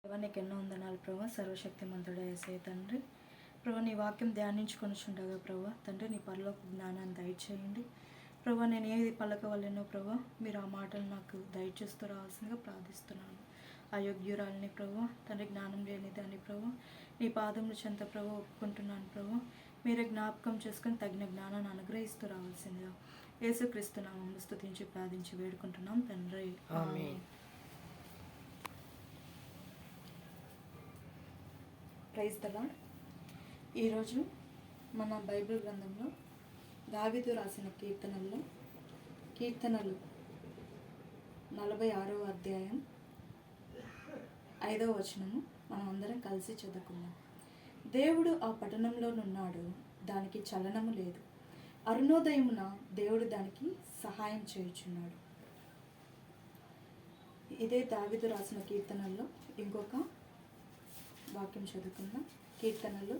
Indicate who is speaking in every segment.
Speaker 1: ప్రభా నీకు ఎన్నో వందనాలు ప్రభా, సర్వశక్తిమంతుడా యేసయ్య తండ్రి. ప్రభా నీ వాక్యం ధ్యానించుకొనిచుండగా ప్రభా తండ్రి నీ పరలోక జ్ఞానాన్ని దయచేయండి ప్రభా. నేను ఏది పలకవలెనో ప్రభా మీరు ఆ మాటలు నాకు దయచేస్తూ రావాల్సిందిగా ప్రార్థిస్తున్నాను. అయోగ్యురాలని ప్రభా తండ్రి, జ్ఞానం లేని దాన్ని ప్రభా నీ పాదముల చెంత ప్రభా ఒప్పుకుంటున్నాను ప్రభా. మీరే జ్ఞాపకం చేసుకొని తగిన జ్ఞానాన్ని అనుగ్రహిస్తూ రావాల్సిందిగా యేసుక్రీస్తు నామములో స్తుతించి ప్రార్థించి వేడుకుంటున్నాం తండ్రి, ఆమేన్. Praise the lord. ఈరోజు మన బైబిల్ గ్రంథంలో దావీదు రాసిన కీర్తనలు 46వ అధ్యాయం 5వ వచనము మనం అందరం కలిసి చదువుకుందాం. దేవుడు ఆ పట్టణంలోనున్నాడు, దానికి చలనము లేదు. అరుణోదయమున దేవుడు దానికి సహాయం చేయుచున్నాడు. ఇదే దావీదు రాసిన కీర్తనల్లో ఇంకొక వాక్యం చదువుకుందాం. కీర్తనలు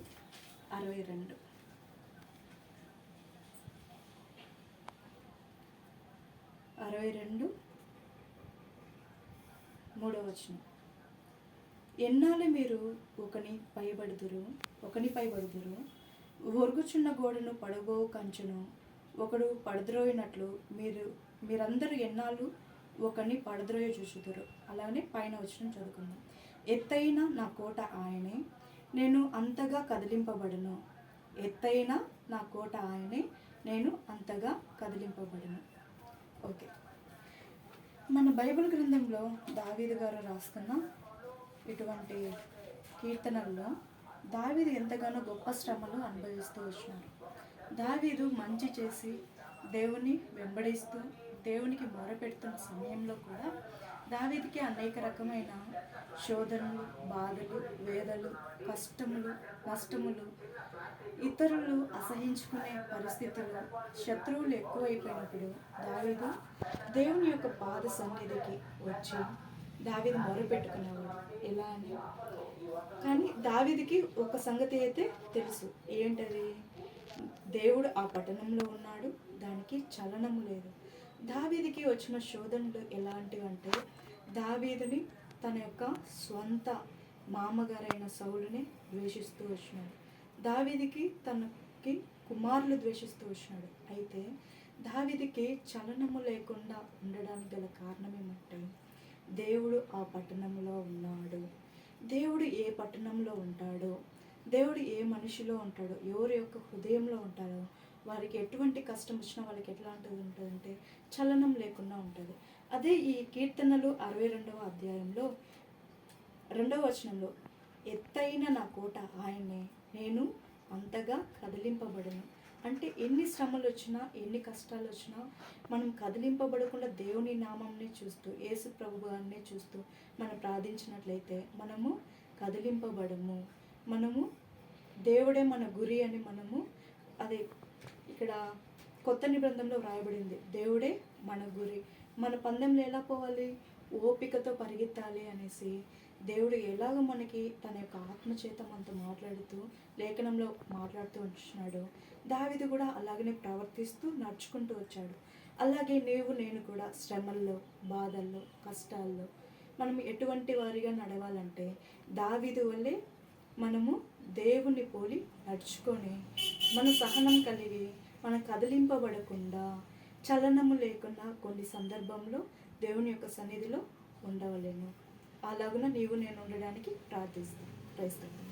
Speaker 1: 62 3వ వచనం. ఎన్నాళ్ళు మీరు ఒకని పైబడుదురు ఒరుగుచున్న గోడను పడగో కంచును ఒకడు పడద్రోయినట్లు మీరందరూ ఎన్నాళ్ళు ఒకని పడద్రోయ చూసుదురు. అలానే పైన వచనం చదువుకుందాం. ఎత్తైన నా కోట ఆయనే, నేను అంతగా కదిలింపబడును. ఎత్తైన నా కోట ఆయనే, నేను అంతగా కదిలింపబడును. ఓకే, మన బైబిల్ గ్రంథంలో దావీదు గారు రాస్తున్న ఇటువంటి కీర్తనల్లో దావీదు ఎంతగానో గొప్ప శ్రమలు అనుభవిస్తూ వచ్చినారు. దావీదు మంచి చేసి దేవుని వెంబడిస్తూ దేవునికి మొరపెడుతున్న సమయంలో కూడా దావీదుకి అనేక రకమైన శోధనలు, బాధలు, వేదలు, కష్టములు, నష్టములు, ఇతరులు అసహించుకునే పరిస్థితులు, శత్రువులు ఎక్కువైపోయినప్పుడు దావీదు దేవుని యొక్క పాద సన్నిధికి వచ్చి దావీదు మొరపెట్టుకునేవాడు. ఎలా అని, కానీ దావీదుకి ఒక సంగతి అయితే తెలుసు. ఏంటది? దేవుడు ఆ పట్టణంలో ఉన్నాడు, దానికి చలనము లేదు. దావీదుకి వచ్చిన శోధనలు ఎలాంటివంటే, దావీదుని తన యొక్క స్వంత మామగారైన సౌలుని ద్వేషిస్తూ వచ్చినాడు. దావీదుకి తనకి కుమారులు ద్వేషిస్తూ వచ్చినాడు. అయితే దావీదుకి చలనము లేకుండా ఉండడానికి గల కారణం ఏమంటే, దేవుడు ఆ పట్టణంలో ఉన్నాడు. దేవుడు ఏ పట్టణంలో ఉంటాడో, దేవుడు ఏ మనిషిలో ఉంటాడో, ఎవరి యొక్క హృదయంలో ఉంటాడో, వారికి ఎటువంటి కష్టం వచ్చినా వాళ్ళకి ఎట్లాంటిది ఉంటుందంటే చలనం లేకుండా ఉంటుంది. అదే ఈ కీర్తనలు 62వ అధ్యాయంలో 2వ వచనంలో, ఎత్తైన నా కోట ఆయనే, నేను అంతగా కదిలింపబడను. అంటే ఎన్ని శ్రమలు వచ్చినా, ఎన్ని కష్టాలు వచ్చినా మనం కదిలింపబడకుండా దేవుని నామంని చూస్తూ, యేసు ప్రభు గారిని చూస్తూ మనం ప్రార్థించినట్లయితే మనము కదిలింపబడము. మనము దేవుడే మన గురి అని మనము, అది ఇక్కడ కొత్త నిబంధనలో వ్రాయబడింది, దేవుడే మన గురి. మన పందెంలో ఎలా పోవాలి? ఓపికతో పరిగెత్తాలి అనేసి దేవుడు ఎలాగ మనకి తన యొక్క ఆత్మచేత మనతో మాట్లాడుతూ లేఖనంలో మాట్లాడుతూ ఉంటున్నాడు. దావీదు కూడా అలాగనే ప్రవర్తిస్తూ నడుచుకుంటూ వచ్చాడు. అలాగే నేను కూడా శ్రమల్లో, బాధల్లో, కష్టాల్లో మనం ఎటువంటి వారిగా నడవాలంటే దావీదు వల్లే మనము దేవుని పోలి నడుచుకొని మన సహనం కలిగి మనం కదిలింపబడకుండా, చలనము లేకుండా కొన్ని సందర్భంలో దేవుని యొక్క సన్నిధిలో ఉండవలేను. అలాగున నేను ఉండడానికి ప్రార్థిస్తాను.